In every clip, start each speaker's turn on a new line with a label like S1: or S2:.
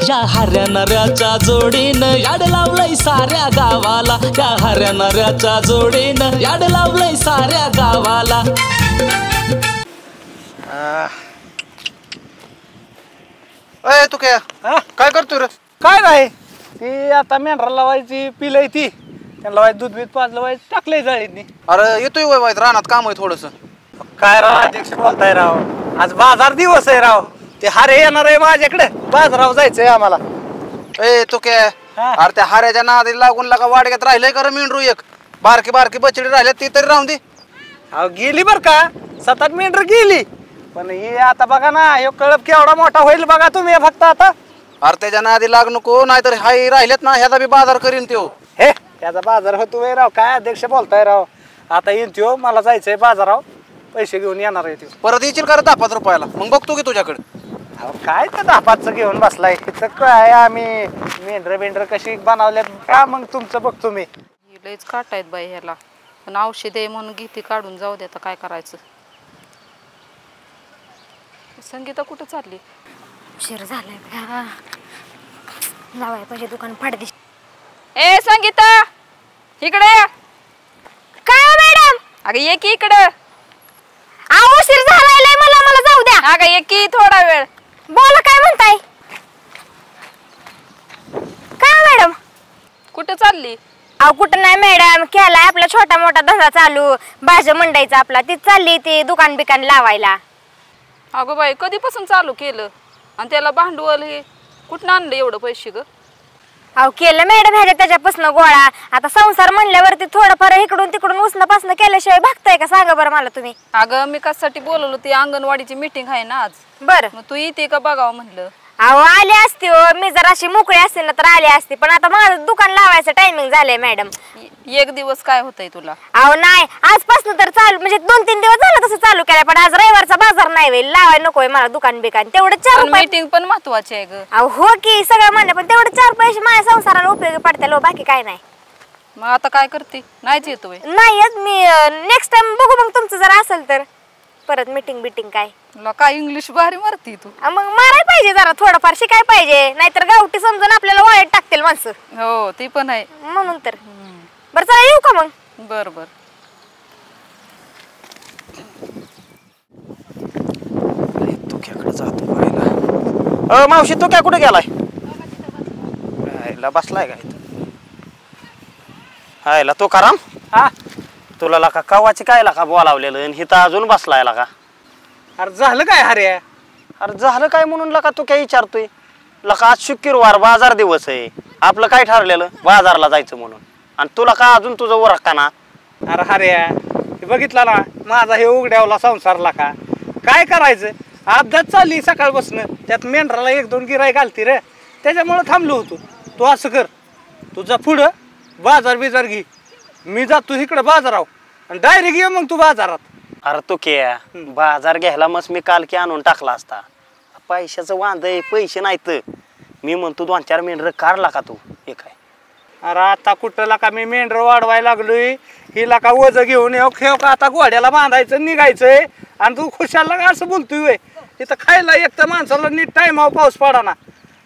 S1: या हऱ्या नऱ्याच्या जोडीनं याड लावलंय साऱ्या गावाला, या हऱ्या नऱ्याच्या जोडीनं याड लावलंय साऱ्या गावाला.
S2: अय तू काय करतोय रे?
S3: काय नाही ती आता मेंढरा लावायची पिलय ती त्यांना लावायचं दूध बीत पाजलं व्हायचं टाकलंय जाळीतनी.
S2: अरे येतोय वय वाईट रानात काम आहे थोडस.
S3: काय राव अध्यक्ष बोलताय राव, आज बाजार दिवस आहे राव. ते हारे येणार आहे माझ्याकडे, बाजाराव जायचंय आम्हाला.
S2: ए तू अरे त्या हाऱ्याच्या नादी लागून लागा वाडग्यात राहिलंय का मेंढरू एक बारकी बारकी बछडी राहिले ती तरी राहून दे.
S3: अहो गेली बर का 7-8 मेंढर गेली, पण हे आता बघा ना हे कळप केवढा मोठा होईल बघा तुम्ही फक्त आता.
S2: अरे त्याच्या नादी लाग नको नाहीतर हाय राहिलेत ना ह्याचा बी बाजार करीन त्यो.
S3: हे त्याचा बाजार होतोय राव, काय अध्यक्ष बोलताय राव. आता येईन त्यो, मला जायचंय बाजाराव, पैसे घेऊन येणार आहे त्यो.
S2: परत येशील का 10-5 रुपयाला? मग बघतो की तुझ्याकडे.
S3: अहो काय ते 10-5 घेऊन बसलाय तिथं काय आम्ही मेंढर कशी बनवल्यात का मग तुमचं बघतो मी.
S4: लयच काटायत बाई ह्याला, पण औषध आहे म्हणून घेते काढून जाऊ दे. आता काय करायचं. संगीता कुठं चालली?
S5: उशीर झालाय, लावाय पाहिजे दुकान फाडदी.
S4: ए संगीता इकडे.
S5: काय मॅडम?
S4: अगं ये की इकडं.
S5: उशीर झालाय मला जाऊ द्या.
S4: अगं ये की थोडा वेळ.
S5: बोला काय म्हणताय? काय मॅडम?
S4: कुठं चालली?
S5: अहो कुठं नाही मॅडम, केलाय आपला छोटा मोठा धंदा चालू, भाज्या मंडईचा आपला. ती चालली ती दुकान बिकान लावायला.
S4: अगं बाई कधीपासून चालू केलं आणि त्याला भांडवल हे कुठं आणलं एवढं पैसे ग?
S5: अहो केलं मॅडम ह्याच्या त्याच्यापासून गोळा. आता संसार म्हणल्यावरती थोडंफार इकडून तिकडून उसणं पासणं केल्याशिवाय भागताय का सांगा बरं मला तुम्ही.
S4: अगं मी कशासाठी बोलवलं, ती अंगणवाडीची मीटिंग आहे ना आज.
S5: बरं
S4: मग तू येते का बघावं म्हणलं.
S5: अहो आले असते हो, मी जर अशी मोकळी असते ना तर आले असते, पण आता माझं दुकान लावायचं टायमिंग झालंय मॅडम.
S4: एक दिवस काय होतंय तुला?
S5: अहो नाही आजपासून तर चालू, म्हणजे 2-3 दिवस झालं तसं चालू केलं, पण आज रविवारचा बाजार नाही होईल, लावाय नकोय मला दुकान बिकान. तेवढं 4
S4: मीटिंग पण महत्वाची आहे ग.
S5: अहो हो की सगळं म्हणलं, पण तेवढं 4 पैसे माझ्या संसाराला उपयोगी पडतील, बाकी काय नाही.
S4: मग आता काय करते? नाहीच येतोय.
S5: नाही येत मी, नेक्स्ट टाइम बघू मग तुमचं जर असेल तर परत मीटिंग बिटिंग. काय
S4: तुला काय इंग्लिश भारी मारती तू.
S5: मग माराय पाहिजे जरा, थोडंफार शिकाय पाहिजे, नाहीतर गावठी समजून आपल्याला वाळत टाकतील माणसं.
S4: हो ती पण आहे
S5: म्हणून तर. बरं चला येऊ का मग?
S4: बर बर.
S3: जातो मावशी तो काय कुठे गेलाय? बसलाय का हायला तो कराम. हा तुला लका कवाची काय लका बोलावलेलं हिथं अजून बसलाय लका. अरे झालं काय अरे? अरे झालं काय म्हणून लका तू काय विचारतोय? लका आज शुक्रवार बाजार दिवस आहे, आपलं काय ठरलेलं बाजारला जायचं म्हणून, आणि तुला का अजून तुझं ओरखा ना. अरे अरे बघितला ना माझा हे उघड्यावला संसारला का काय करायचं, अपघात चालली सकाळपासून, त्यात मेंढराला 1-2 गिराय घालती रे, त्याच्यामुळे थांबलो होतो. तू असं कर, तुझा पुढं बाजार बिजार घे, मी जातो इकडं बाजाराव आणि डायरेक्ट ये मग तू बाजारात. अरे तू बाजार घ्यायला मग मी काल की आणून टाकला असता, पैशाचं वांद आहे, पैसे नाहीत. मी म्हणतो 2-4 मेंढर काढला का तू हे काय. अरे आता कुठं का मी मेंढर वाढवायला लागलोय, हिला का वज घेऊन येऊ खेळ का आता घोड्याला बांधायचं निघायचंय, आणि तू खुशाला का असं बोलतोय. तिथं खायला एक तर माणसाला नीट टाइमावर पाऊस पडा ना,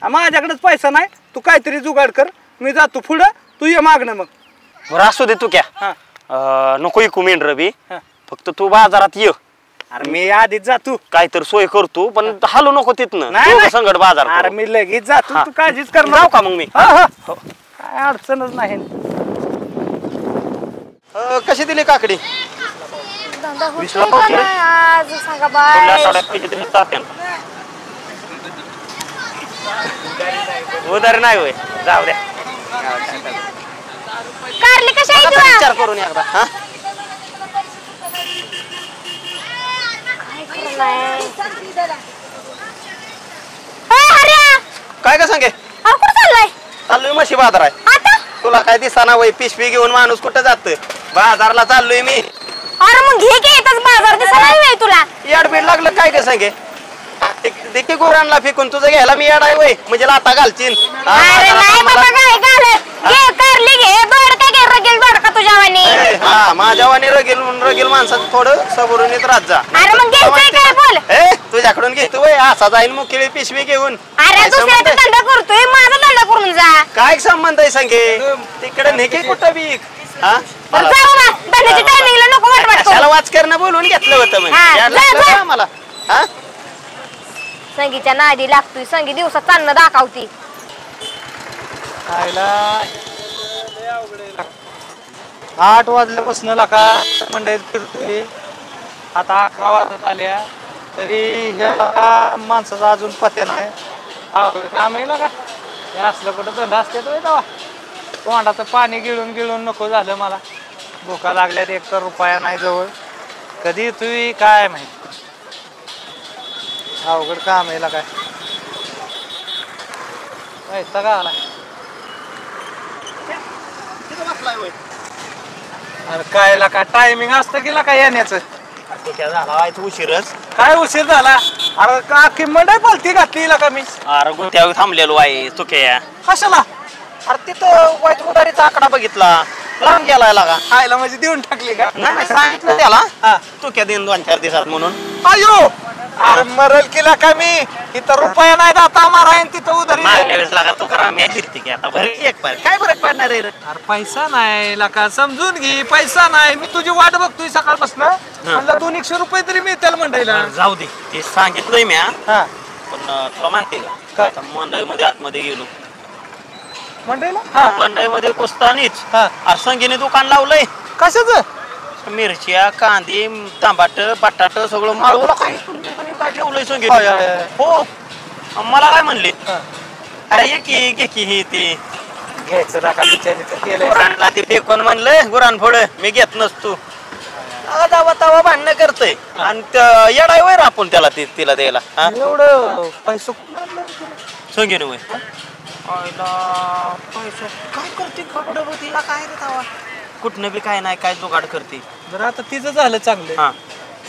S3: माझ्याकडेच पैसा नाही, तू काहीतरी जुगाड कर, मी जातो पुढं, तू ये मागणं मग. बरं असू दे तू नको इकू मेंढर बी, फक्त तू बाजारात ये. अरे मी आधीच जातो, काहीतरी सोय करतो, पण हलू नको तिथनं संगड बाजार. अरे मी लगेच जातो, तू काळजीच कर. जाऊ का मग मी? काय अडचणच नाही. कशी दिली काकडी?
S5: आज सांगा बाय.
S3: उधार नाही होय, जाऊ द्या.
S5: कारली कशी आहे तुला?
S3: विचार करून एकदा. काय का सांगे? चाललोय म्हशी बाजार आहे. तुला काय दिसाना वय पिशवी घेऊन माणूस कुठं जात? बाजारला चाललोय मी.
S5: अरे मग घे की इथंच बाजार दिसला नाही तुला?
S3: याडबीड लागलं काय का सांगे? देखी गोरांना फेकून तुझं घ्यायला मी याड आहे वय, म्हणजे लाता घालचीन.
S5: अरे नाही बाबा काय घालत, घे कारली घे, दोड काय घे, रगेल दोड का तुझ्या वाणी?
S3: हा माझ्या वाणी रगेल माणसाचं थोडं सबरून येत राहत जा.
S5: अरे मग घ्यायचंय काय बोल?
S3: तुझ्याकडून घेतो वय, असा जाईल मुकेळी पिशवी घेऊन.
S5: अरे दुसऱ्याचा धंदा करतोय
S3: काय संबंध आहे संगे तिकडे नेके कुठं बी हा
S5: तर जाऊ ना धंद्याच्या टायमिंगला नको वाटवाट
S3: कशाला
S5: करू.
S3: वाच करणं बोलून घेतलं होतं
S5: हा,
S3: म्हणजे
S5: जा,
S3: लागलं
S5: जा.
S3: का आम्हाला हा
S5: संगीच्या नादी लागतोय संगी दिवसात चांगलं दाखवती.
S2: खायला 8 वाजल्यापासून लाका मंडईत फिरतोय. आता 11 वाजत आल्या तरी ह्या माणसाचा अजून पत्या नाही. काम आहे का हे असलं कुठं धंदा असते तो तेव्हा तोंडाचं पाणी गिळून गिळून नको झालं मला. भुका लागल्यात एक तर रुपया नाही जवळ. कधी तुम्ही काय माहिती अवघड काम आहे काय माहिती का आला. अरे काय का टायमिंग असतं की का येण्याचं
S3: झाला उशीरच
S2: काय उशीर झाला. अरे का की मंडई पालती घातली का मी
S3: अरे गोट्यावर थांबलेलो आहे चुक्या
S2: कशाला
S3: अरे तिथं वाईट उदारीचा आकडा बघितला लांब गेलाय लागा
S2: खायला म्हणजे देऊन टाकली का.
S3: नाही सांगितलं त्याला
S2: हा.
S3: चुक्या दिन 2-4 दिवसात म्हणून
S2: अयो अरे मरल केला का मी इथं रुपया नाही दाता मारा तिथं उधारी.
S3: मागल्या वेळेस लागा तू करा मी फिरते की आता बरं एक पार काय फरक पडणार आहे रे
S2: अरे पैसा नाही लका समजून घे. पैसा नाही मी तुझी वाट बघतोय सकाळपासून म्हणलं 200 रुपये तरी मिळतील मंडईला.
S3: जाऊ दे ते सांगितलंय मी हा.
S2: हा
S3: पण तुला माहिती का आता मंडईमध्ये आतमध्ये गेलो
S2: मंडईला हा
S3: मंडईमध्ये पुसतानीच
S2: हा
S3: संगीने दुकान लावलंय
S2: कशाच
S3: मिरच्या कांदे टमाट बटाट सगळं माळवलं काय ठेवलंय संगीत हो मला काय म्हणले अरे घे की हे ते
S2: घ्यायचं नका बिचारी तर केलंय.
S3: गुरांना ते फेकून म्हणलं गुरान फोड मी घेत नसतो दावा तावा भांडणं करतय आणि येडाय वय आपण त्याला तिला द्यायला हा
S2: एवढं पैसे
S3: संगीने वय काय करते तिला काय रे तावा कुठनं बी काय नाही काय जुगाड करते.
S2: बरं आता तिचं झालं चांगलं
S3: हा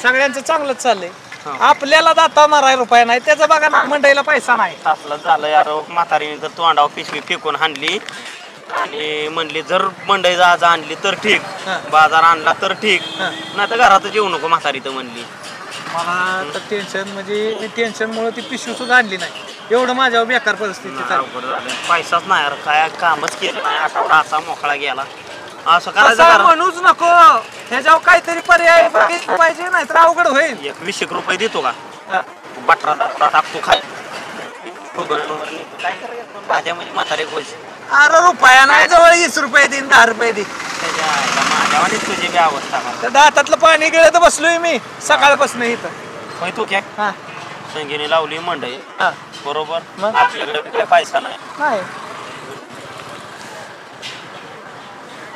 S2: सगळ्यांचं चांगलंच चाललंय.
S3: हा.
S2: आपल्याला दाता माराय रुपया नाही त्याचा बघा ना मंडईला पैसा नाही.
S3: असलं झालं यार म्हातारीने जर तोंडावर पिशवी फेकून हाणली आणि म्हणली जर मंडई आज आणली तर ठीक
S2: हा.
S3: बाजार आणला तर ठीक
S2: हा.
S3: नाही तर घरातच येऊ नको म्हातारी तर म्हणली.
S2: मला तर टेन्शन म्हणजे मी टेन्शनमुळे ती पिशवी सुद्धा आणली नाही. एवढं माझ्यावर बेकार परिस्थिती चालली.
S3: अवघड झालं. पैसाच नाही यार काय कामच केलं नाही आठवडा असा मोकळा गेला असं करायचं
S2: असं
S3: करा.
S2: म्हणूच नको ह्याच्यावर काहीतरी पर्याय बघितलं पाहिजे नाही तर अवघड होईल.
S3: एक 20 रुपये देतो का
S2: हा.
S3: बटरा टाकतो खाली काय करायचं भाज्या म्हणजे म्हातारे पैसे
S2: अरे रुपया नाही जवळ 20 रुपये देईन 10 रुपये देईन.
S3: माझ्यावानी तुझी बी अवस्था का
S2: त्या दातातलं पाणी गिळत बसलोय मी सकाळपासून इथं.
S3: होय तू काय
S2: हा
S3: संगीने लावली मंडई
S2: हा
S3: बरोबर
S2: मग?
S3: आपल्याकडे बी काय पैसा नाही
S2: नाही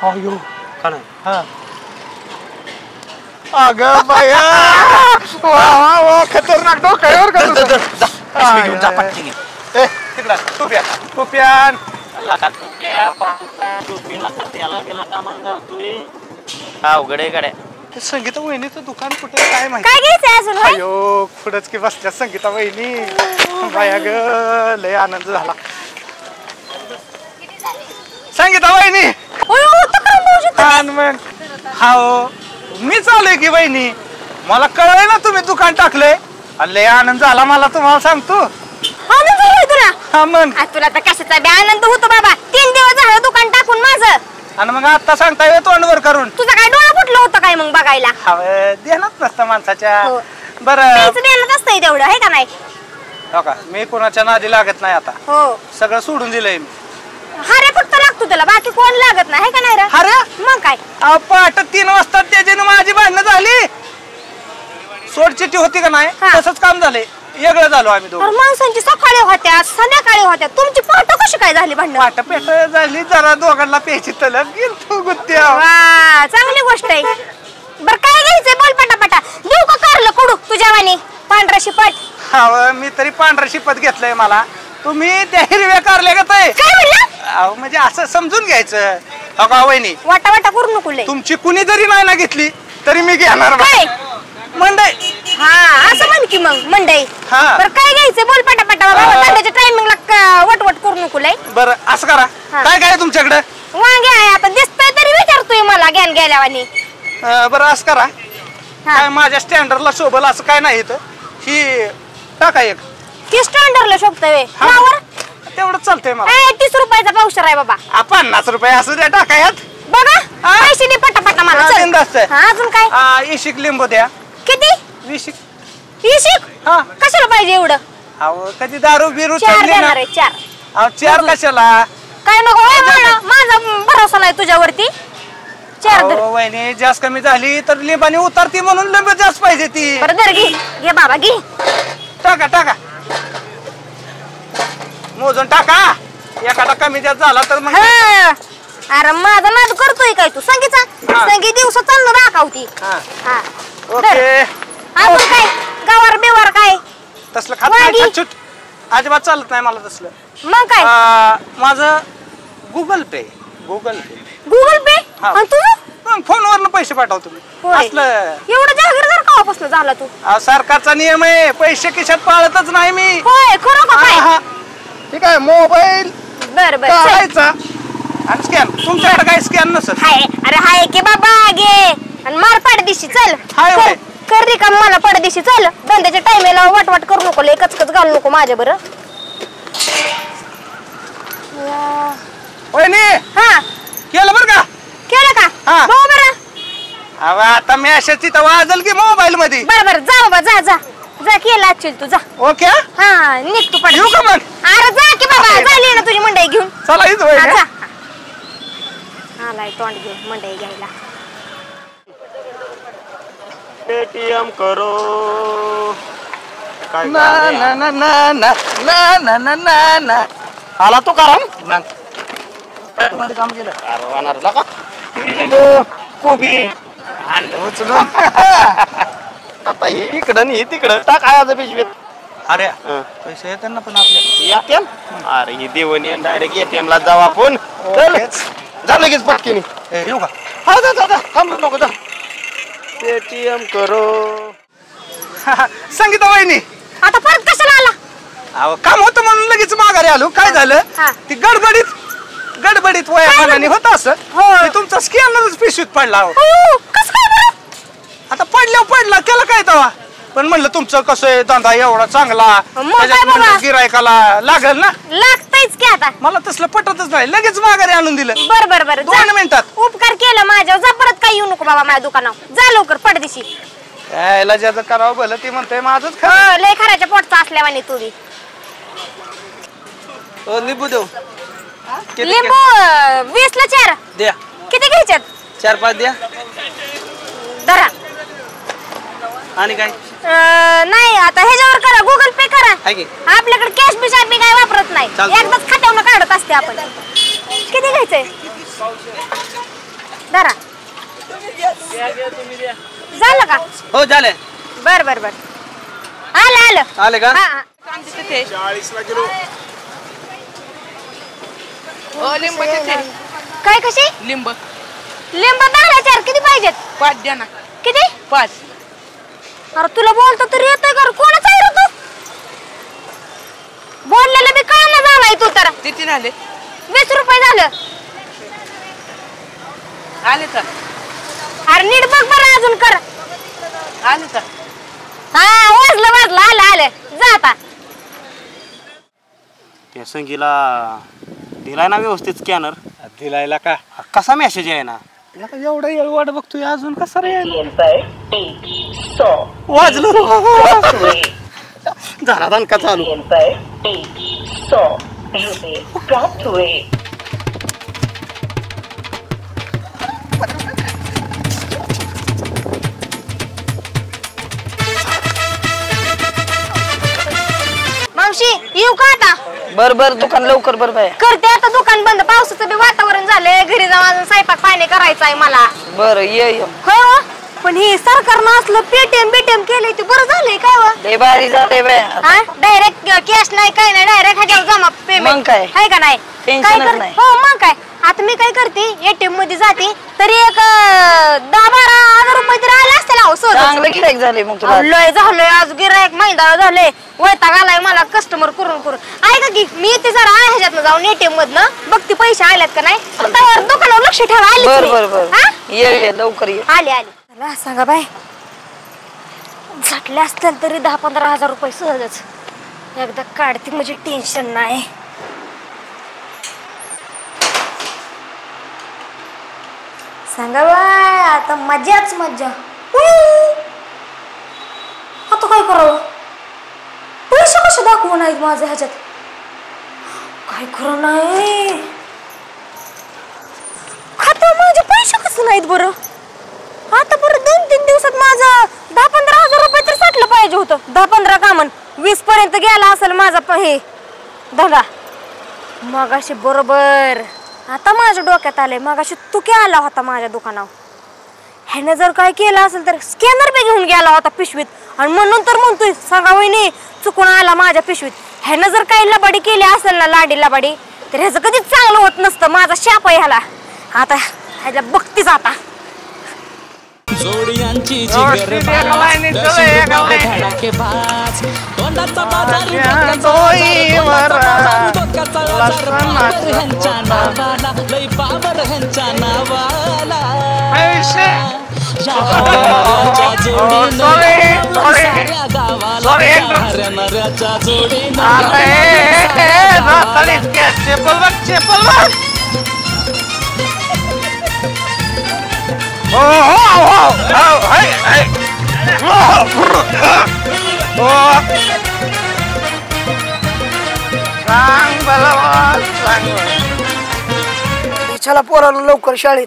S2: अयो
S3: का नाही
S2: हा अगं बाया वा वा वा खतरनाक डोक्यावर का तुझं?
S3: घेऊन जा पटकन घे.
S2: ए, तिकडं टोप्यान
S3: अवघड आहे गड्या
S2: ते संगीता वहिनीचं दुकान कुठे काय माहिती.
S5: काय घ्यायचंय अजून होय?
S2: अयो पुढंच की बसल्या संगीता वहिनी बाया ग लय आनंद झाला. संगीता वहिनी
S5: होय, हो, तक्रार भाऊजी तुम्ही.
S2: छान मग हाओ मी चालूय की वहिनी मला कळलंय ना तुम्ही दुकान टाकलंय. लय आनंद झाला मला तुम्हाला सांगतो.
S5: आनंद झालाय तुला
S2: हा मग
S5: आज तुला तर कशाचा बी आनंद होतो बाबा. 3 दिवस झालं दुकान टाकून माझं.
S2: आणि मग आता सांगता येतो तोंडवर करून
S5: तुझं काय डोळा फुटलं होतं काय मग बघायला.
S2: हवं देणंच नसतं माणसाच्या.
S5: हो.
S2: बरं
S5: तेच देणं असतंय तेवढं आहे का नाही.
S2: हो का मी कोणाच्या नादी लागत नाही आता
S5: हो
S2: सगळं सोडून दिलंय मी.
S5: हारे फक्त लागतो त्याला बाकी कोण लागत नाही है का नाही रे.
S2: अरे
S5: मग काय
S2: पहाटे 3 वाजता त्याच्याने माझी भांडणं झाली. सोडचिट्टी होती का नाही
S5: हा.
S2: तसंच काम झालंय. वेगळं झालो आम्ही दोघं.
S5: तर माणसांची सकाळी होत्या संध्याकाळी होत्या तुमची पाठ कशी काय झाली भांडण.
S2: पाट पेट झाली जरा दोघांना प्यायची तलब गेलो गुत्त्या.
S5: वा चांगली गोष्ट आहे. बर काय घ्यायचंय बोल पटापटा. देऊ का कारलं कडू तुझ्या वाणी पांढरा शिपट.
S2: हा मी तरी पांढरा शिपत घेतलंय मला. तुम्ही त्या हिरव्या कारल्या का
S5: काय म्हणलं
S2: म्हणजे असं समजून घ्यायचं. हो का वहिनी
S5: वाटा वाटा करू नको लय.
S2: तुमची कुणी जरी नाही ना घेतली तरी मी घेणार बा.
S5: काय
S2: मंडई
S5: हा असं म्हण की मग मंडई.
S2: हा.
S5: बर काय घ्यायचंय बोल पटापटा बाबा. धंद्याच्या टायमिंगला वटवट करू नको लय.
S2: बरं असं करा
S5: हा.
S2: काय काय तुमच्याकडे.
S5: वांगे आहे आता दिसतंय तरी विचारतोय मला घ्यान गेल्यावानी.
S2: बरं असं करा
S5: हा.
S2: काय माझ्या स्टँडर्डला शोभल असं काय नाही इथं. ही टाका एक
S5: की स्टँडर्डला शोभतोय
S2: हा.
S5: फ्लावर.
S2: तेवढं चालतंय मला.
S5: 30 रुपयाचा पावशेर आहे बाबा.
S2: 50 रुपये असू द्या टाकायात.
S5: बघा पैसे दे पटापटा मला. चल.
S2: बिनधास्त आहे.
S5: हा, अजून काय?
S2: इशिक लिंबू द्या.
S5: किती?
S2: 20.
S5: 20?
S2: हा.
S5: कशाला पाहिजे एवढं?
S2: अहो कधी दारू बिरू
S5: 4
S2: चढली ना.
S5: देणार आहे 4.
S2: अहो 4 कशाला?
S5: काय नको माझा भरोसा नाही तुझ्यावरती. 4 दर.
S2: अहो वहिनी जास्त कमी झाली तर लिंबाने उतरती म्हणून लिंबू जास्त पाहिजे ती.
S5: बरं दर घे बाबा घे.
S2: टाका मोजून टाका. एखादा कमी जास्त झाला तर मग
S5: हा. अरे माझा नाद करतोय काय तू? संगीचा
S2: हा.
S5: संगी दिवस चाललं राखावती.
S2: हा.
S5: हा.
S2: ओके.
S5: अजून काय? गवार बिवार काय?
S2: तसलं खात
S5: वांगी.
S2: नाही छूट अजिबात चालत नाही मला तसलं.
S5: मग काय?
S2: माझं गुगल पे.
S5: गुगल पे?
S2: हा.
S5: आणि तुझं?
S2: फोनवरनं पैसे पाठवतो मी.
S5: होय.
S2: असलं
S5: एवढं जागीरदार कवापासून झाला तू?
S2: सरकारचा नियम आहे. पैसे खिशात पाळतच नाही मी.
S5: होय खरं का काय?
S2: हा. ठीक आहे मोबाईल
S5: बर बर
S2: काढायचा आणि स्कॅन. तुमच्याकडे काय स्कॅन नसत?
S5: हाय. अरे हाय की बाबा घे आणि मार पाडदिशी चल.
S2: हाय होय.
S5: कर रे का मला पडदिशी चल. धंद्याच्या टायमेला वाटवाट करू नको. लय कचकच घालू नको माझ्या बरं.
S2: वहिनी
S5: हा
S2: केलं बरं का?
S5: केलं का?
S2: हा.
S5: बघू बरं.
S2: अहो आता मी अशा तिथं वाजल की मोबाईल मध्ये.
S5: बरं बरं जा बाबा जा केला ऍक्च्युअली तू जा.
S2: ओके
S5: हा निघ तू पड.
S2: येऊ का मग?
S5: अरे जा की बाबा झाली ना तुझी मंडई घेऊन.
S2: चला इथं
S5: हा,
S2: वहिनी.
S5: जा. आलाय तोंड घेऊन मंडई घ्यायला.
S3: पेटीएम करो. काय
S2: ना ना ना ना ना ना ना ना ना.
S3: आला तो कारण
S2: मध्ये काम केलं.
S3: अरे वाणार का
S2: कोबी उचलून.
S3: आता हे इकडं हे तिकडं टाक आयाचं पिशवीत.
S2: अरे पैसे येतात ना पण आपल्या.
S3: ATM? अरे ही देवणी डायरेक्ट ATM ला जाऊ आपण. चल जा लगेच पटकीने.
S2: येऊ का?
S3: हा जा थांब नको जा. पेटीएम करो.
S2: संगीता वहिनी
S5: आता परत कशाला आला?
S2: अहो काम होतं म्हणून लगेच माघारी आलो. काय झालं
S5: हा.
S2: ती गडबडीत वयामानाने होत असं. ते तुमचा स्कॅनरच पिशवीत पडला. अहो.
S5: कसं काय बरं?
S2: आता पडला केलं काय तवा. पण म्हणलं तुमचं कसं आहे धंदा एवढा चांगला
S5: मग काय
S2: त्याच्यात म्हणलं
S5: बाबा?
S2: गिरायकाला लागल ना.
S5: लागतंयच की आता.
S2: मला तसलं पटतच नाही. लगेच माघारी आणून दिलं
S5: बर
S2: 2 मिनिटात.
S5: उपकार केला माझ्यावर. जा परत काय येऊ नको बाबा माझ्या दुकानावर. जा लवकर पडदिशी.
S2: यायला ज्याचं करावं भलं ती म्हणते माझंच खरं.
S5: हो लय खराच्या पोटचा असल्यावानी तू बी.
S2: लिंबू देऊ
S5: लिंबू 20 ला 4.
S2: द्या.
S5: किती घ्यायच्यात?
S2: 4-5 द्या.
S5: धरा.
S2: आणि काय
S5: नाही आता ह्याच्यावर करा. गुगल पे करा.
S2: आहे की?
S5: आपल्याकडे कॅश बिश आम्ही काय वापरत नाही.
S2: चालतंय.
S5: एकदाच खात्यावरून काढत असते आपण. किती घ्यायचंय? धरा. झालं का?
S2: हो झाले.
S5: बर आलं
S2: आले का?
S5: हा. काय कशी?
S4: लिंब
S5: लिंब 10 किती पाहिजेत?
S4: 5 द्या ना.
S5: किती?
S4: 5.
S5: अरे तुला बोलतो तरी येतोय का? कोणाच आहे रे तू? बोललेलं बी कळलं झालाय तू तर.
S4: किती झाले?
S5: 20 रुपये झालं.
S4: आले तर
S5: अरे नीट बघ बरं अजून कर.
S4: आले तर
S5: हा वाजलं आलं जा आता.
S3: त्या संगीला दिलाय ना व्यवस्थित स्कॅनर.
S2: दिलायला का?
S3: कसा मेसेज आहे ना?
S2: एवढा येळ वाट बघतोय अजून कसा रे?
S3: वाजलं झाला दणका चालू.
S5: मावशी येऊ का आता?
S4: बर दुकान लवकर बर बाय.
S5: करते आता दुकान बंद. पावसाचं बी वातावरण झालंय. घरी जाऊन अजून स्वयंपाक पाणी करायचा आहे मला.
S4: बर ये
S5: हो पण हे सरकारनं असलं पेटीएम केलंय ते बरं झालंय काय वा?
S4: लय भारी झालंय बाय.
S5: हा डायरेक्ट कॅश नाही काय नाही डायरेक्ट ह्याच्यावर जमा पेमेंट.
S4: मग काय?
S5: आहे का नाही?
S4: टेन्शनच
S5: काय
S4: नाही.
S5: हो मग काय. आता मी काय करते एटीएम मध्ये जाते तरी एक 10-12 हजार रुपये तरी आले असतील. अहो
S4: चांगलं गिराईक झाले मग तुला.
S5: लय झालंय आज गिरायक महिना झालंय. वैताग आलाय मला कस्टमर करून. ऐका की मी येते जरा ह्याच्यातनं जाऊन एटीएम मधनं बघते पैसे आल्यात का नाही. त्यावर दुकानावर लक्ष ठेवा. आले
S4: बर ये लवकर ये.
S5: आले चला सांगा बाय. झटले असतील तरी 10-15 हजार रुपये सहजच. एकदा काढते म्हणजे टेन्शन नाही. सांगा बाय आता मजाच मज्जा. आता काय करावं? पैसे कसे दाखवू नाहीत माझ्या ह्याच्यात? काय खरं नाही. खाता माझे पैसे कसं नाहीत बरं? आता बरं 2-3 दिवसात माझं 10-15 हजार रुपये तर साठलं पाहिजे होतं. 10-15 कामन 20 पर्यंत गेला असेल माझा हे धंदा. मगाशी बरोबर आता माझ्या डोक्यात आलंय. मगाशी तू काय आला होता माझ्या दुकानावर. ह्यानं जर काय केलं असेल तर स्कॅनर बी घेऊन गेला होता पिशवीत आणि म्हणून तर म्हणतोय सांगा वहिनी चुकून आला माझ्या पिशवीत. ह्यानं जर काही लबाडी केली असेल ना लाडी लबाडी तर ह्याचं कधीच चांगलं होत नसतं. माझा शाप आहे ह्याला. आता ह्याच्या बघतीच आता.
S1: जोडियांची जिगर धडाके बाज तोंडाचा बाजार डोक्याचा बाजार ह्यांच्या नावाला लई पावर ह्यांच्या नावाला जोडीनं साऱ्या गावाला हऱ्या नऱ्याच्या जोडीनं
S6: चला पोराला लवकर शाळेत.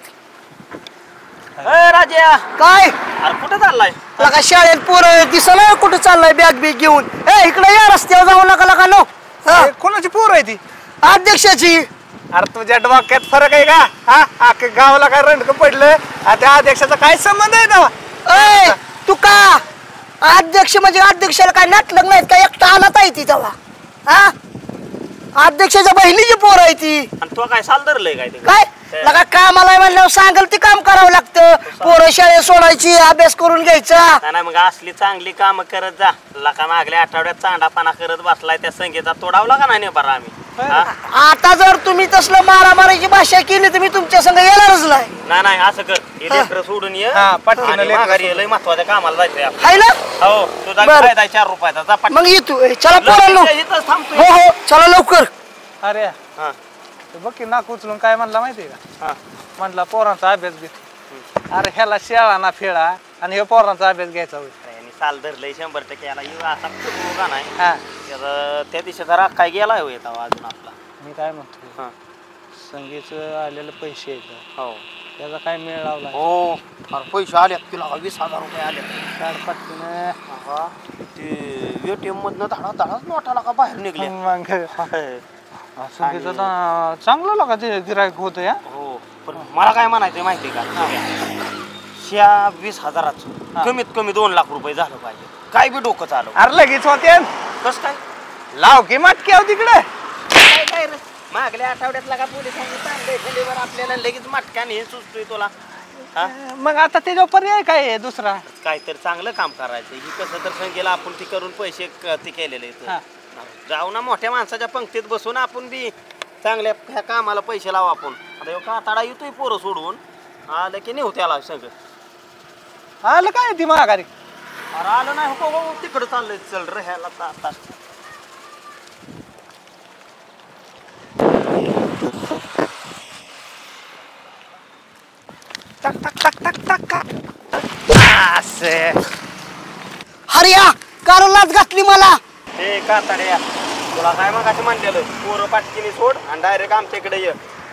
S3: राजा
S6: काय
S3: अरे कुठे चाललाय?
S6: लका शाळेत पोरं दिसला कुठं चाललाय बॅग बीग घेऊन. इकडे या रस्त्यावर जाऊ नका लका नो.
S2: कोणाची पोर आहे ती?
S6: अध्यक्षाची.
S2: अरे तुझ्या डोक्यात फरक आहे का? हा अख्ख्या गावाला काय रणक पडलं? त्या अध्यक्षाचा काय संबंध आहे ना?
S6: तू का अध्यक्ष म्हणजे अध्यक्षाला काय नाटलग नाहीत का? एकटा आलात आहे ती तेव्हा. हा अध्यक्षाच्या बहिणीची पोर आहे ती.
S3: आणि तो काय साल धरलंय काय ते?
S6: काय लगा कामाला म्हणल्यावर सांगल ते काम करावं लागतं. पोरं शाळेत सोडायची अभ्यास करून घ्यायचा.
S3: नाही मग असली चांगली काम करत जा. लका मागल्या आठवड्यात चांडापाना करत बसलाय त्या संगीता तोडावला का नाही बरं आम्ही.
S6: आता जर तुम्ही तसलं मारामारीची भाषा केली तर मी तुमच्या संग येणारच नाही.
S3: नाही असं कर हे लेकरं सोडून ये आणि माघारी ये. लय महत्वाच्या कामाला जायचंय आपण.
S6: हाय ना?
S3: हो तुझा
S6: बरं.
S3: फायदा 4 रुपयाचा जा पटकन.
S6: मग येतो. चला पोरांनो.
S3: इथंच थांबतोय.
S6: हो हो चला लवकर.
S2: अरे
S3: हा.
S2: बघ की नाक उचलून काय म्हणला माहितीये का?
S3: हा.
S2: म्हणला पोरांचा अभ्यास घे. अरे ह्याला शाळा ना फेळा आणि हे पोरांचा अभ्यास घ्यायचा होईल.
S3: यांनी साल धरलंय 100% याला येऊ असा का नाही.
S2: हा
S3: त्याचा त्या दिवसाचा राग काय गेलाय हो येता अजून आपला.
S2: मी काय म्हणतो
S3: हा.
S2: संगीचं आलेलं पैसे आहेत
S3: हो
S2: त्याचा काय मेळ लावला?
S3: हो अरे पैसे आले तुला 20,000 रुपये आले.
S2: पटकीनं
S3: ते ATM मधनं धडाच नोटाला का बाहेर निघले.
S2: मग संगीचं चांगलं लागा ते गिरायक होतं या.
S3: हो पण मला काय म्हणायचं माहिती का? ह्या 20,000चं कमीत कमी 2 लाख रुपये झालं पाहिजे. काय बी डोकं चालव.
S2: अरे लगेच होते
S3: कस काय
S2: लाव की मटकी आहो तिकडे.
S3: काय रे मागल्या आठवड्यातला का पोलिसांनी सांगले खलीवर आपल्याला लगेच मटक्याने हे सुचतोय तुला.
S2: मग आता त्याच्यावर पर्याय काय आहे दुसरा?
S3: काहीतरी चांगलं काम करायचं. ही कसं तर संगीला आपण ती करून पैसे ते केलेले जाऊ ना मोठ्या माणसाच्या पंक्तीत बसून आपण बी चांगल्या ह्या कामाला पैसे लावू आपण. आता काताडा येतोय पोरं सोडून आलं की नेऊ त्याला सगळं.
S2: आलं काय ती महागारी?
S3: अरे आलं नाही हो तिकडं चाललंय. चल रे ह्याला आता
S2: टाक टाक टाक टाक टाक टाक.
S6: हरिया कारलाच घातली मला.
S3: हे काताड्या तुला काय मग असं म्हणलेलं पोरं पाटकीने सोड आणि डायरेक्ट आमच्याकडे ये.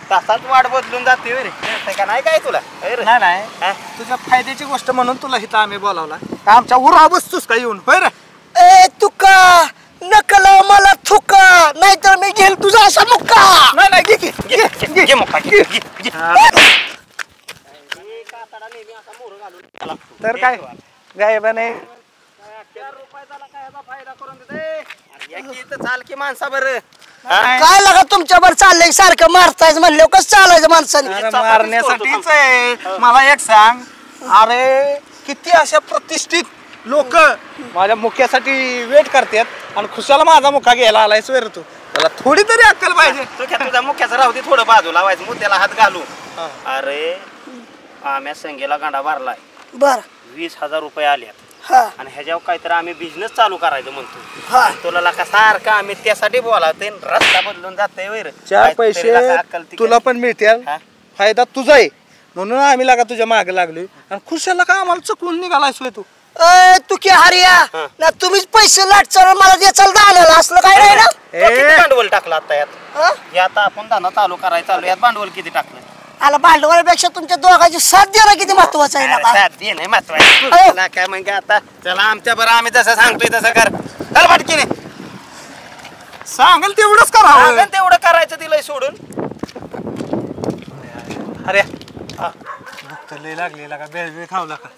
S3: तासात वाट बदलून जाते रे का नाही काय तुला?
S2: नाही नाही तुझ्या फायद्याची गोष्ट म्हणून तुला इथं आम्ही बोलावला. आमच्या उरा बसतोस का येऊन? होय रे.
S6: ए तुका नकल मला थुका नाहीतर मी घेईल तुझा असा मुक्का.
S2: नाही नाही घे
S3: घे मुक्का घे.
S2: तर काय गायब नाही.
S3: 4 रुपयाला काय फायदा करून देते. चाल की माणसा बरं
S6: काय लागा तुमच्यावर चाललंय सारखं मारतायच म्हणलं कसं चालायचं माणसाने?
S2: मारण्यासाठीच आहे. मला एक सांग अरे किती अशा प्रतिष्ठित लोक माझ्या मुक्यासाठी वेट करतात आणि खुशाला माझा मुक्का घ्यायला आलाय स्वेर तू. त्याला थोडी तरी अक्कल पाहिजे.
S3: तुझ्या मुख्याचं राहू दे थोडं बाजूला व्हायचं मुद्द्याला हात घालू. अरे आम्ही संगीला गांडा भरलाय.
S6: बर
S3: 20,000 रुपये आले आणि ह्याच्यावर काहीतरी आम्ही बिझनेस चालू करायचं म्हणतो. तुला का सारखं आम्ही त्यासाठी बोलावते रस्ता बदलून जातोय.
S2: 4 पैसे तुला पण मिळतील. फायदा तुझा आहे म्हणून आम्ही लागा तुझ्या मागे लागलोय आणि खुशाला का आम्हाला चकवून निघालायस तू
S6: तू की हरिया ना तुम्हीच पैसे लाटचाल मला द्याचाल झालेलं असलं काय नाही ना
S3: किती भांडवल टाकलं आता यात आता आपण धंदा चालू करायला चालू यात भांडवल किती टाकलं
S6: आला भांडवलापेक्षा तुमच्या दोघांची साथ देणं किती महत्वाचं आहे ना
S3: साथ दे नाही महत्वाचं काय मग आता चला आमच्या बरं आम्ही जसं सांगतोय तसं कर चल पटकीने
S2: सांगाल तेवढंच करा
S3: तेवढं करायचं दिलंय सोडून
S2: अरे भूक तर लय लागली का बेळ खावला का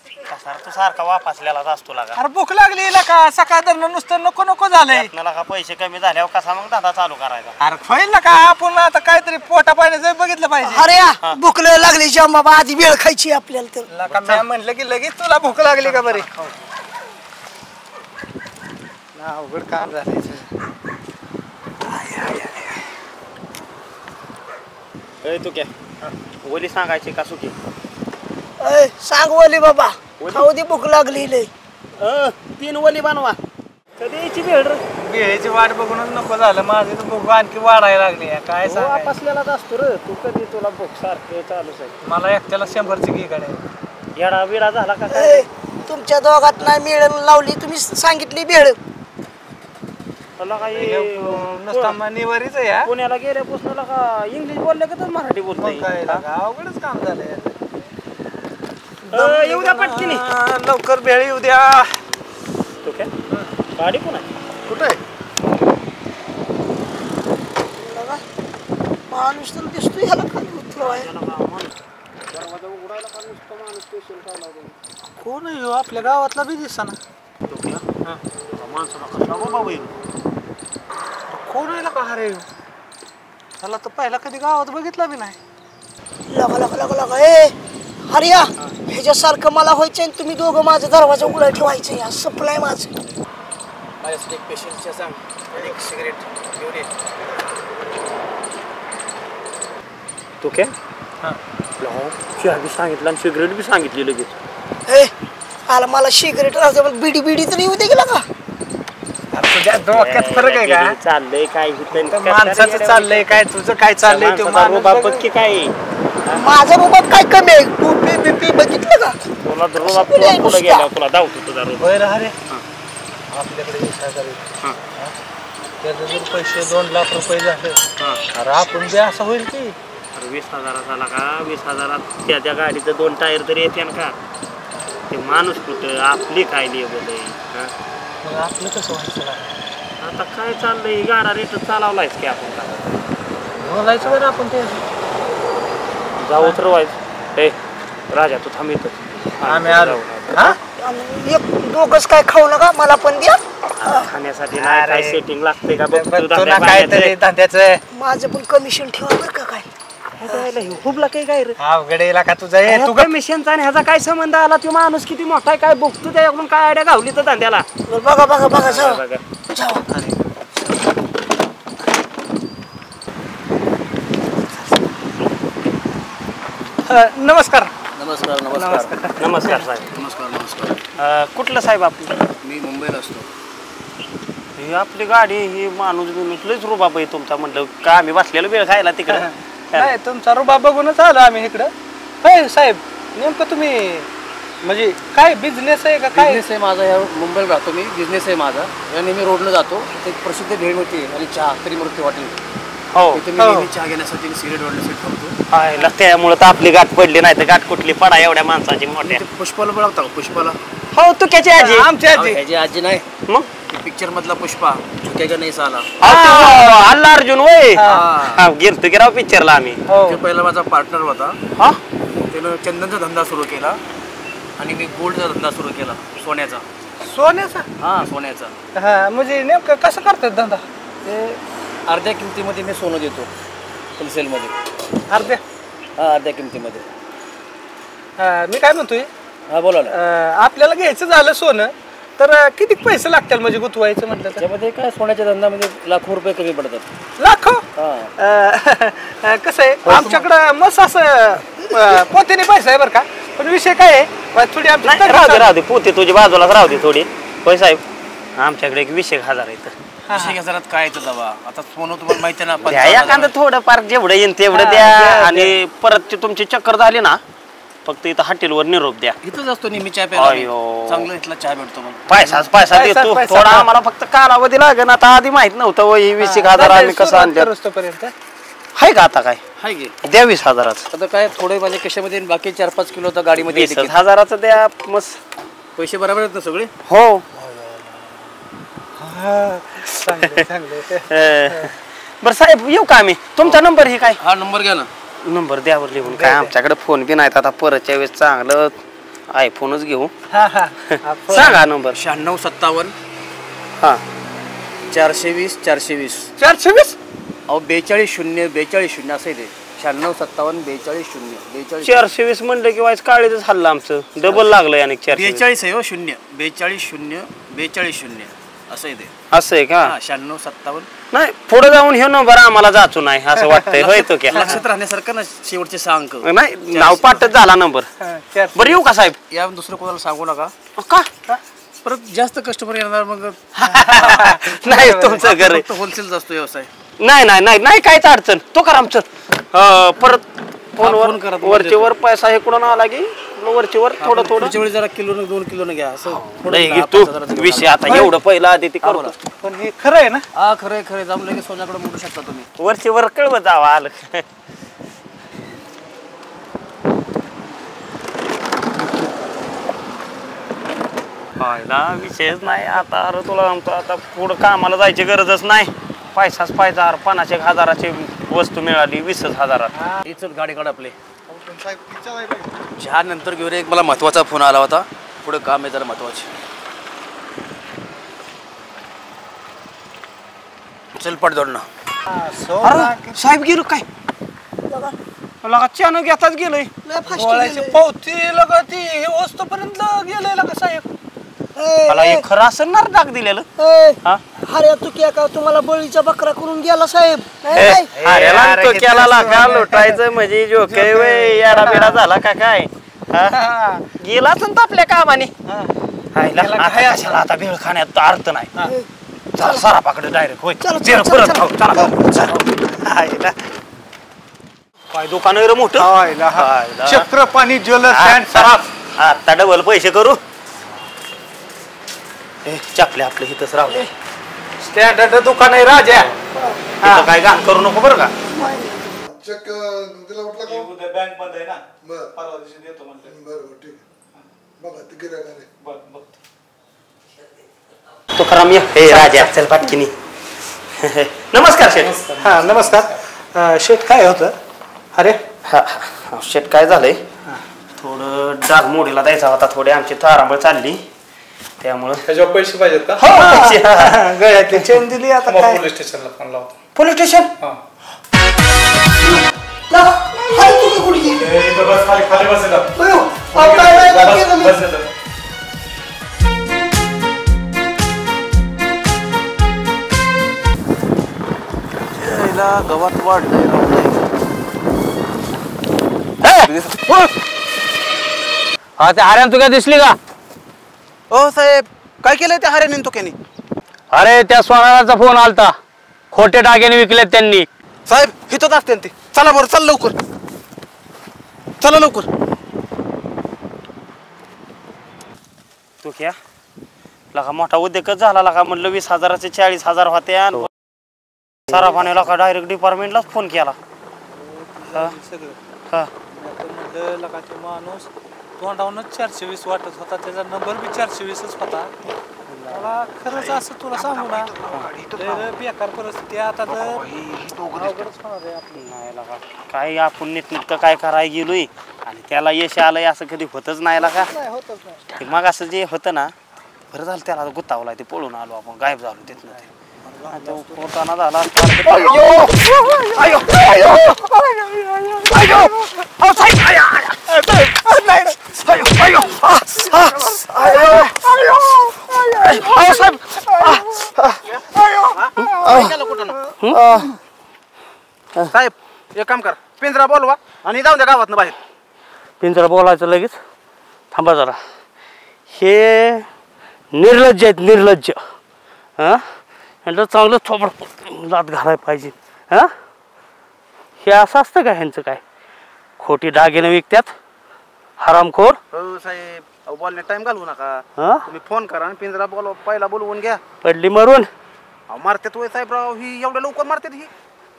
S3: तू सारखा वापसलेलाच असतो लागा
S2: अरे भूक लागली का सकाळ धरणं नुसतं नको नको झालंय
S3: आपल्याला का पैसे कमी झाल्यावर कसा मग धंदा चालू करायचा
S2: अरे होईल ना का आपण आता काहीतरी पोटा पाण्याचं बघितलं पाहिजे
S6: हरिया भूक लय लागली जेव्हा बाबा आधी वेळ खायची आपल्याला तर
S2: का मी म्हणलं की लगेच तुला भूक लागली का बरी अवघड काम झालंय
S3: तू क्या ओली सांगायची का सुकी
S6: सांग ओली बाबा खाऊ दे भूक लागली लय
S3: 3 ओली बनवा कधी यायची भेट
S2: वेळेची वाट बघूनच नको झालं माझी तर भूक आणखी वाढायला लागली काय सांग
S3: वापसलेलाच असतो रे तू कधी तुला भूक सारखं चालूच आहे
S2: मला एकट्याला 100ची घे कडे
S3: येडा बिडा झाला का काय
S6: तुमच्या दोघात नाही मिळून लावली तुम्ही सांगितली भेळ
S2: नुसता निवारीच आहे या
S3: पुण्याला गेल्यापासून का इंग्लिश बोलले का तर मराठी बोलतोय
S2: काय अवघडच काम झालंय
S3: येऊ द्या पटकीने
S2: लवकर भेळ येऊ द्या
S3: तो काय गाडी कोण आहे
S2: कुठे
S6: माणूस तर दिसतोय ह्याला काय
S3: दरवाजा उघडायला का नुसतं माणूस स्पेशल काय लागून
S2: कोण आहे आपल्या गावातला बी दिसा ना
S3: माणसाला कसला बाबा येईल
S2: कोण आहे का अरे त्याला तर पहिला कधी गावात बघितला बी नाही
S6: लगा लगा लगा लगा ए हरिया ह्याच्यासारखं मला व्हायचंय आणि तुम्ही दोघं माझा दरवाजा उघडा ठेवायचं या सपलाय माझं
S3: माझ्यासाठी एक पेशंटच्या सांग आणि एक सिगरेट घेऊन ये तू काय चहा बी सांगितलं आणि सिगरेट बी सांगितली लगेच
S6: ए आला मला सिगरेट राहते बिडी बिडी तर येऊ दे गेला का
S2: तुझ्या डोक्यात फरक आहे का
S3: चाललंय काय
S2: माणसाचं चाललंय काय तुझं काय चाललंय ते
S3: रुबाब की काय
S6: माझा रुबाब काय कमी आहे टोपी बिपी बघितलं का
S3: तुला रुबाब पुढे गेला तुला धावतो तुझा रुबाब
S2: होय रे अरे आपल्याकडे 20,000 आहे त्याचे जर पैसे 2 लाख रुपये झाले अरे आपण बी असं होईल की
S3: 20,000 झाला का 20,000 त्या गाडीचं 2 टायर तरी येते का ते माणूस कुठं आपली काय लेबल आहे
S2: मग आपलं कसं व्हायचं
S3: आता काय चाललंय गाडा रेट चालवलायच की आपण का
S2: बोलायचं बरं आपण ते
S3: जाऊ उतरवायचं ए राजा तू थांब इथं
S2: आम्ही आलो हा
S6: एक दोघच काय खाऊ नका मला पण द्या
S3: खाण्यासाठी नाही काय सेटिंग लागते का बघ
S2: तुला काहीतरी धंद्याचं
S6: माझं पण कमिशन ठेवा बरं का काय
S3: हुबला काही काय रे
S2: अवघडेला का तुझा हे तू
S3: कमिशनचा आणि ह्याचा काय संबंध आला तो माणूस किती मोठा आहे काय बघतो त्याच्याकडून काय आयडिया घावली तर धंद्याला
S6: बघा बघा बघा जावा जावा
S2: नमस्कार
S7: नमस्कार नमस्कार
S3: नमस्कार साहेब
S7: नमस्कार नमस्कार
S3: कुठलं साहेब आपलं
S7: मी मुंबईला असतो
S3: ही आपली गाडी ही माणूस लयच रुबाब आहे तुमचा म्हटलं का आम्ही बसलेलो वेळ खायला तिकडं
S2: नाही तुमचा रुबाब बघूनच आलो आम्ही इकडं होय साहेब नेमकं तुम्ही म्हणजे काय बिझनेस आहे का काय
S7: बिझनेस आहे माझा ह्या मुंबईला राहतो मी बिझनेस आहे माझा या नेहमी रोडला जातो एक प्रसिद्ध भेळ होती आणि चहा त्रिमूर्ती हॉटेल
S3: हो
S7: तिथे मी नेहमी चहा घेण्यासाठी सिगरेट वाढण्यासाठी थांबतो
S3: हायला त्यामुळं तर आपली गाठ पडली नाही तर गाठ कुठली पडा एवढ्या माणसाची मोठ्या
S7: ते पुष्पाला बघता का पुष्पाला
S3: हो तू त्याची आजी
S2: आमची आजी
S7: ह्याची आजी नाही
S3: मग
S7: पिक्चर मधला पुष्पा झुक्याच्या नाही साला
S3: अल्ला अर्जुन वय
S2: हा.
S3: गेलतो की राव पिक्चरला आम्ही
S2: हो
S7: तो पहिला माझा पार्टनर होता
S3: हा
S7: त्यानं चंदनचा धंदा सुरू केला आणि मी गोल्डचा धंदा सुरू केला सोन्याचा
S2: सोन्याचा
S7: हा सोन्याचा
S2: हा म्हणजे नेमकं कसं करतात धंदा
S7: ते अर्ध्या किमतीमध्ये मी सोनं देतो होलसेलमध्ये
S2: अर्ध्या
S7: हा अर्ध्या किमतीमध्ये
S2: मी काय म्हणतोय
S7: हा बोला ना
S2: आपल्याला घ्यायचं झालं सोनं तर किती पैसे लागतील म्हणजे गुंतवायचं म्हटलं तर
S7: त्यामध्ये काय सोन्याच्या धंद्यामध्ये लाखो रुपये कमी पडतात
S2: लाखो
S7: हा
S2: कसं आहे आमच्याकडं मस्त असं पोत्याने पैसा आहे बरं का पण विषय काय आहे थोडी आमची
S3: राहू दे पोते तुझी बाजूलाच राहू दे थोडी होय साहेब आमच्याकडे एक 20,000 आहे तर
S7: 20,000 काय येतं दवा आता सोनं तुम्हाला माहिती आहे ना
S3: द्या एखादं थोडं पार जेवढं येईन तेवढं द्या आणि परत तुमची चक्कर झाली ना फक्त इथं हॉटेलवर निरोप द्या.
S7: इथंच असतो नेहमी चहा प्यायला.
S3: अयो.
S7: चांगला इथला चहा भेटतो मग.
S3: पैसा देतो
S2: पैसा.
S3: थोडा आम्हाला फक्त कालावधी लागेल. आता आधी माहित नव्हतं वही 20,000 आम्ही कसं आणलं
S2: पर्यंत
S3: आहे का आता काय
S7: हाय की
S3: द्या 20,000च.
S7: आता काय थोडे माझ्या कशामध्ये बाकी 4-5 किलो तर गाडीमध्ये येते की.
S3: 20,000च द्या मस्त.
S7: पैसे बरोबर आहेत ना सगळे.
S3: हो
S2: चांगले
S3: बरं साहेब येऊ का आम्ही? तुमचा नंबर हे काय?
S7: हा नंबर घ्या ना.
S3: नंबर द्यावर लिहून. काय आमच्याकडे फोन बी नाहीत आता. परतच्या वेळेस चांगलं आयफोनच घेऊ. सांगा नंबर.
S7: 9657
S3: हा
S7: 420 420.
S2: 420
S7: अहो 42 असं आहे ते. 9657 42
S3: 420 म्हणलं की वाईस काळीच हल्लं आमचं. डबल लागलं आणि
S7: 42 आहे हो. 42 असं आहे ते.
S3: असं आहे का?
S7: 9657.
S3: नाही पुढे जाऊन हे नंबर आम्हाला जाचू नाही असं वाटतंय. होय तो क्या
S7: लक्षात राहण्यासारखं ना शेवटचे 6 अंक.
S3: नाही नाव पाठच झाला नंबर. बरं येऊ का साहेब?
S7: या दुसरं कोणाला सांगू नका.
S3: का
S7: परत जास्त कस्टमर येणार मग.
S3: नाही तुमचं घर आहे.
S7: होलसेल असतो व्यवसाय.
S3: नाही काहीच अडचण. तो करा आमचं परत
S7: फोन करा.
S3: वरचे वर पैसा हे कुठं आला की वरचे वर थोडं
S7: पुढच्या वेळी जरा किलो 2 किलो घ्या असं.
S3: नाही तू विषय आता एवढं पहिला आधी ते करू.
S2: पण हे खरं आहे ना?
S7: हा खरंय जमलं की सोन्याकडे मोडू शकता तुम्ही.
S3: वरचे वर कळवत जावा आलं. विषयच नाही आता. अरे तुला सांगतो आता पुढं कामाला जायची गरजच नाही. पैसाच पाहिजे. 50,000ची वस्तू मिळाली 20,000.
S7: इथं गाडी काढ आपले. चहा नंतर घेऊन एक मला महत्वाचा फोन आला होता. पुढे काम आहे जरा महत्वाचे. चल पट जोडणं.
S3: साहेब गेलो काय? चानू घेताच गेलोय.
S2: पावती लगा ती हे वस्तू पर्यंत गेलंय लगा साहेब.
S3: मला एक खरं असं ना टाक दिलेलं.
S6: अरे तू क्या का तुम्हाला बळीचा बकरा करून गेला साहेब.
S3: केला लुटायचं म्हणजे जोक याडा बिडा झाला का काय? गेलाच ना आपल्या कामाने. आता भेळ खाण्यात अर्थ नाही. सरापाकडे डायरेक्ट होय काय दुकान रे मोठं.
S2: चक्रपाणी ज्वेलर्स
S3: आता डबल पैसे करू. चपले आपले इथंच राहू.
S2: स्टँडर्ड दुकान आहे राजा.
S3: काय घाण करू नको बरं का.
S2: बँक बंद आहे ना. परवा दिवशी देतो म्हणलं.
S3: तो खरा मी राजा चल पाटकिनी. नमस्कार शेठ.
S2: हा नमस्कार. शेठ काय होतं? अरे
S3: हा शेठ काय झालंय थोडं डाग मोडीला द्यायचा होता. थोडी आमची तारांबळ चालली त्यामुळं.
S2: त्याच्यावर पैसे पाहिजेत का?
S3: गळ्यातली चेन दिली. आता काय
S2: पोलीस स्टेशनला फोन लावतो.
S3: Police station?
S7: गवत वाढलंय.
S3: हा ते हऱ्यान तुला दिसली का?
S7: ओ साहेब काय केलंय त्या हऱ्याने तो केनी?
S3: अरे त्या सोनाराचा फोन आलता. खोटे डागेने विकलेत त्यांनी.
S7: साहेब हिथंच असते ते. चला बरं चल लवकर. चला लवकर.
S3: तू क्या लका मोठा उद्योगच झाला लका. म्हटलं 20,000चे 40,000 होते. सराफाने लका डायरेक्ट डिपार्टमेंटलाच फोन केला.
S2: माणूस तोंडावूनच 420 वाटत होता. त्याचा नंबर बी 420च होता. मला खरंच असं तुला सांगू ना बेकार परिस्थिती आता तर अवघडच होणार आहे आपली.
S3: नाही लका काय आपण नीटनेटकं काय करायला गेलोय आणि त्याला यश आलंय असं कधी होतच नाही लका.
S2: होतच नाही.
S3: ते मग असं जे होतं ना बरं झालं त्याला गुत्तावला. ते पळून आलो आपण गायब झालो तिथनं. ते तो पोटाना झाला.
S7: साहेब एक काम कर. पिंजरा बोलवा आणि जाऊ द्या गावात बाहेर.
S3: पिंजरा बोलायचं लगेच. थांबा जरा. हे निर्लज्ज आहेत निर्लज्ज. ह्यांचं चांगलं थोबड लात घालायला पाहिजे. हे असं असतं का ह्यांचं काय? खोटी दागिने विकतात हरामखोर
S7: हो साहेब, अहो बोलण्यात टाइम घालवू नका.
S3: हा
S7: तुम्ही फोन करा आणि पिंजरा पहिला बोलवून घ्या.
S3: पडली मरून
S7: अहो मारतात वय साहेबराव, ही एवढ्या लवकर मारतात ही.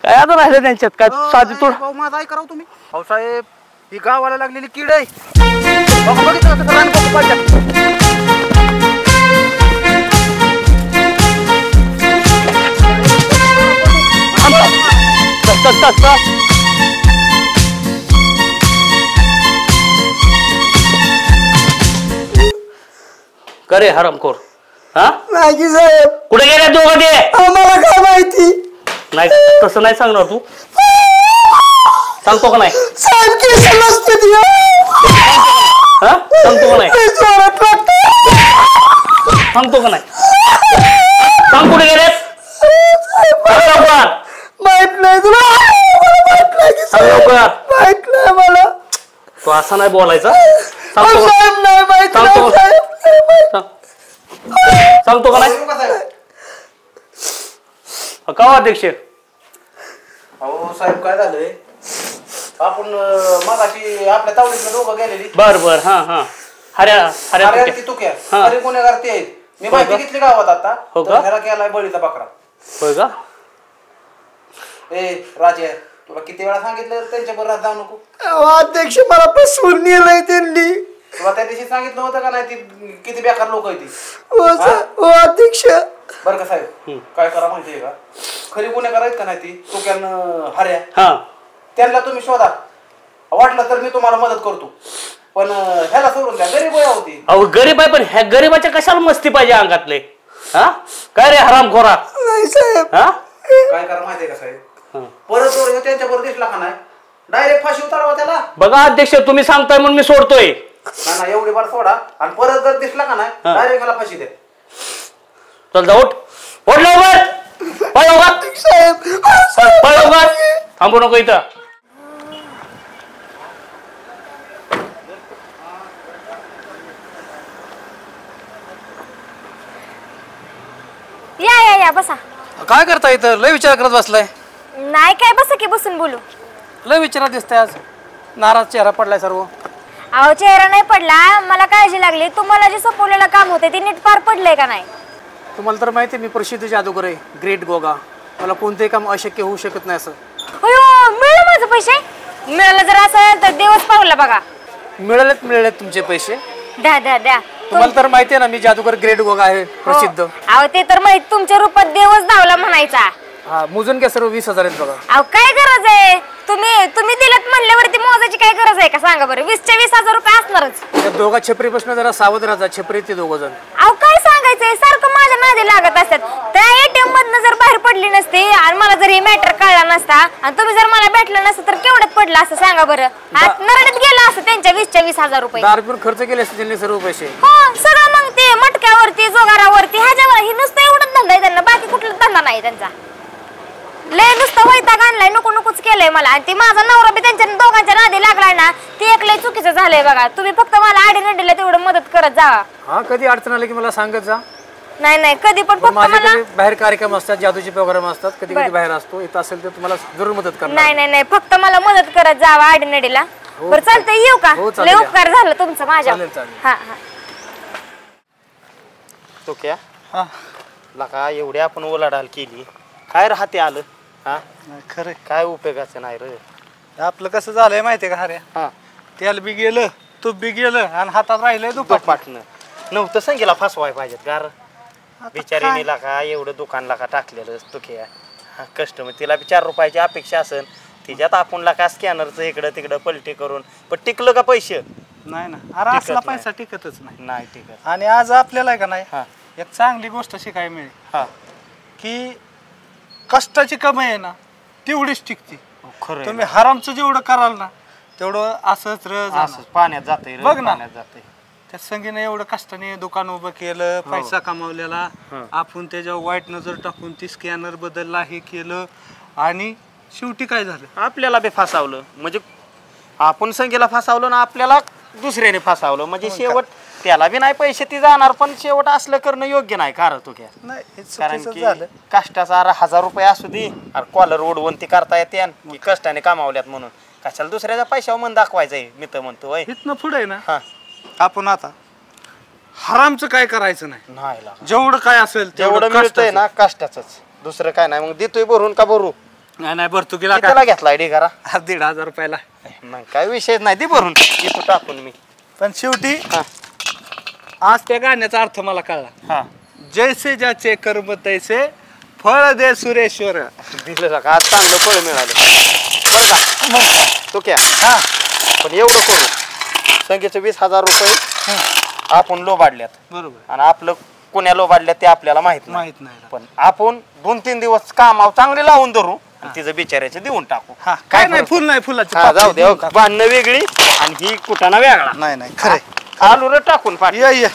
S3: काय आता राहिलं त्यांच्यात काय साधी तोड
S7: भाऊ माझा ऐका राव तुम्ही. अहो साहेब, ही गावाला लागलेली कीड आहे. बघा बघितलं कसं रान बघू पाहिजे.
S3: करे हरामखोर हा
S6: नाही साहेब,
S3: कुठे गेले दोघं ते
S6: आम्हाला काय माहिती.
S3: नाही तसं नाही सांगणार तू सांगतो का नाही
S6: साहेब केस नसते ती.
S3: हा सांगतो का नाही
S6: केस जोरात लागते.
S3: सांगतो का नाही सांग कुठे गेले
S6: माहित नाही तुला, मला माहित नाही की
S3: सांग लवकर
S6: माहित नाही मला.
S3: तू असा नाही बोलायचा सांगतो का
S6: साहेब नाही माहित
S3: सांगतो
S6: नाही
S3: का?
S6: साहेब.
S3: सांगतो का नाही का अध्यक्ष
S7: अहो साहेब काय झालंय, आपण मगाशी आपल्या तावडीतलं दोघं गेलेली.
S3: बर बर हा हा हऱ्या
S7: ती तुक्या
S3: हा.
S7: खरी गुन्हेगार ते आहेत. मी माहिती घेतली गावात आता.
S3: हो
S7: तर
S3: का?
S7: ह्याला केलाय बळीचा बकरा.
S3: होय का
S7: ए राजे, तुला किती वेळा सांगितलं त्यांच्या बरोबर जाऊ नको.
S6: अध्यक्ष मला फसवून नेलंय त्यांनी.
S7: तुला त्या दिवशी सांगितलं होतं का नाही, ती किती बेकार लोक आहे ती.
S6: हो अध्यक्ष.
S7: बरं का साहेब, काय करा माहितीये का, खरी गुन्हेगार आहेत का नाही ती तुक्यानं हऱ्या,
S3: हा
S7: त्यांना तुम्ही शोधा. वाटलं तर मी तुम्हाला मदत करतो, पण ह्याला सोडून द्या. गरीब होती.
S3: अहो गरीब आहे पण ह्या गरीबाच्या कशाला मस्ती पाहिजे अंगातले हा काय रे हरामखोरा
S6: नाही साहेब.
S7: काय करा माहितीये का साहेब, परत जर त्यांच्या बरोबर दिसला का नाही, डायरेक्ट फाशी उतारवा त्याला.
S3: बघा अध्यक्ष तुम्ही सांगताय म्हणून मी सोडतोय
S7: ना एवढी बार सोडा, आणि परत जर दिसला का नाही डायरेक्ट मला फाशी द्या.
S3: चल जा उठ उठ लवकर पळ लवकर
S6: साहेब
S3: पळ लवकर थांबू नको इथं.
S5: या या या बसा.
S7: काय करता इथं, लय विचार करत बसलाय.
S5: नाही काय बसा की बसून बोलू.
S7: लय विचारात दिसतंय आज, नाराज चेहरा पडलाय सर्व.
S5: अहो चेहरा नाही पडला, मला काळजी लागली. तुम्हाला जे सोपवलेलं काम होते ते नीट पार पडलंय का नाही.
S7: तुम्हाला तर माहिती आहे मी प्रसिद्ध जादूगर आहे, ग्रेट गोगा. मला कोणतेही काम अशक्य होऊ शकत नाही असं.
S5: अयो मिळलं माझं पैसे. मिळालं जर असं तर देवच पावला बघा.
S7: मिळालेत तुमचे पैसे.
S5: द्या द्या द्या.
S7: तुम्हाला तर माहिती आहे ना मी जादूगर ग्रेट गोगा आहे, प्रसिद्ध.
S5: अहो ते तर माहित, तुमच्या रूपात देवच धावला म्हणायचा.
S7: हा मोजून घ्या सर्व 20,000 आहेत बघा.
S5: अहो काय गरज आहे, तुम्ही दिलत म्हणल्यावरती मोजायची काय गरज आहे का सांगा बरं. 20च्या 20,000 रुपये असणारच.
S7: त्या दोघा छपरीपासून जरा सावध राहा, छपरी ते दोघ जण.
S5: अहो काय सांगायचंय, सारखं माझ्या नादी लागत असतात. त्या ATM मधनं जर बाहेर पडली नसते आणि मला जर हे मॅटर कळला नसता आणि तुम्ही जर मला भेटलं नसतं तर केवढ्यात पडलं असं सांगा बरं. नरडत गेला असं त्यांच्या 20च्या 20,000 रुपये.
S7: दारपूर खर्च केले असते त्यांनी सर्व पैसे.
S5: हो सगळं मग ते मटक्यावरती जोगारावरती ह्याच्यावर ही नुसतं एवढंच धंदा आहे त्यांना, बाकी कुठलाच धंदा नाही त्यांचा. लय नुसतं वैताग आणलाय, नको नकोच केलंय मला. आणि ते माझा नवरा बी त्यांच्या दोघांच्या नादी लागलाय ना, ते एक लय चुकीचं झालंय बघा. तुम्ही फक्त मला आडीनडीला तेवढं मदत करत जावा.
S7: हा कधी अडचण आली की मला सांगत जा.
S5: नाही कधी पण फक्त
S7: माझे
S5: मला.
S7: कधी बाहेर कार्यक्रम असतात, जादूचे प्रोग्राम असतात, कधी कधी बाहेर असतो. इथं असेल तर तुम्हाला जरूर मदत करणार.
S5: नाही फक्त मला मदत करत जावा आडीनडीला. बरं चालतंय, येऊ का.
S7: हो, चालेल,
S5: लय उपकार झालं तुमचं माझ्या.
S7: चालेल.
S5: हा
S3: तो क्या लका एवढी आपण ओलाढाल केली, काय राहते आलं हा
S2: खरं
S3: काय उपयोगाचं नाही रे.
S2: आपलं कसं झालंय माहितीये का हऱ्या,
S3: हा
S2: तेल बी गेलं, तूप बी गेलं आणि हातात राहिलंय दुपार.
S3: पाटणं नव्हतं संगीला फसवाय पाहिजेत कारण बिचारीने लाका एवढं दुकान लाका टाकलेलं तुक्या कस्टमर तिला बी 4 रुपयाची अपेक्षा असेल, तिच्यात आपण लाका स्कॅनरचं इकडं तिकडं पलटी करून पण टिकलं का पैसे
S2: नाही ना. अरे असला पैसा टिकतच नाही.
S3: नाही टिकत.
S2: आणि आज आपल्याला आहे का नाही
S3: हा
S2: एक चांगली गोष्ट शिकायला मिळेल
S3: हा
S2: की कष्टाची कमाई आहे ना तेवढीच टिकते.
S3: खरं
S2: तुम्ही हरामचं जेवढं कराल ना तेवढं असंच
S3: असं पाण्यात जाते
S2: बघ ना.
S3: पाण्यात जाते.
S2: त्या संगीने एवढं कष्टाने दुकान उभं केलं, पैसा कमावलेला, आपण त्याच्यावर वाईट नजर टाकून ती स्कॅनर बदलला, हे केलं आणि शेवटी काय झालं
S3: आपल्याला बी फसावलं. म्हणजे आपण संगीला फसावलं ना आपल्याला दुसऱ्याने फसावलं. म्हणजे शेवट त्याला बी नाही पैसे ती जाणार, पण शेवट असलं करणं योग्य नाही कारण तू घ्या.
S2: नाही हे
S3: कारण
S2: चुकीचं
S3: की
S2: झालं.
S3: कष्टाचा 1000 रुपये असू दे, कॉलर ओढवून ती करता येते की कष्टाने कमावल्यात म्हणून कशाला दुसऱ्याच्या पैशावर मन दाखवायचंय मी तर म्हणतो होय.
S2: इथनं पुढे ना
S3: हा.
S2: आपण आता हरामचं काय करायचं नाही.
S3: नाही लागा.
S2: जेवढं काय असेल
S3: जेवढं मिळतंय ना कष्टाच दुसरं काय नाही. मग देतोय भरून का भरू?
S2: नाही नाही भरतो गेला का
S3: कितीला घेतलाय ढिगारा?
S2: 1,500 रुपयाला.
S3: मग काय विषय नाही, दे भरून इथं टाकून मी.
S2: पण शेवटी
S3: हा.
S2: आज त्या गाण्याचा अर्थ मला कळला.
S3: हा
S2: जैसे ज्याचे कर्म तैसे फळ दे सुरेश्वर.
S3: दिलं का आज चांगलं फळ मिळालं बरं का तो क्या.
S2: हा
S3: पण एवढं करू संख्येचे 20,000 रुपये आपण लोबाडल्यात
S2: बरोबर.
S3: आणि आपलं कोण्या लोबाडल्यात ते आपल्याला माहित नाही.
S2: माहित नाही.
S3: पण आपण 2-3 दिवस कामावर चांगले लावून धरू आणि तिचं बिचाऱ्याचे देऊन टाकू.
S2: हा काय नाही फुल नाही फुलाची
S3: हा, जाऊ दे.
S2: पाकळी.
S3: बांधणं वेगळी आणि ही कुटाणा वेगळा.
S2: नाही नाही खरे
S3: आलू रे टाकून पाठ.
S2: ये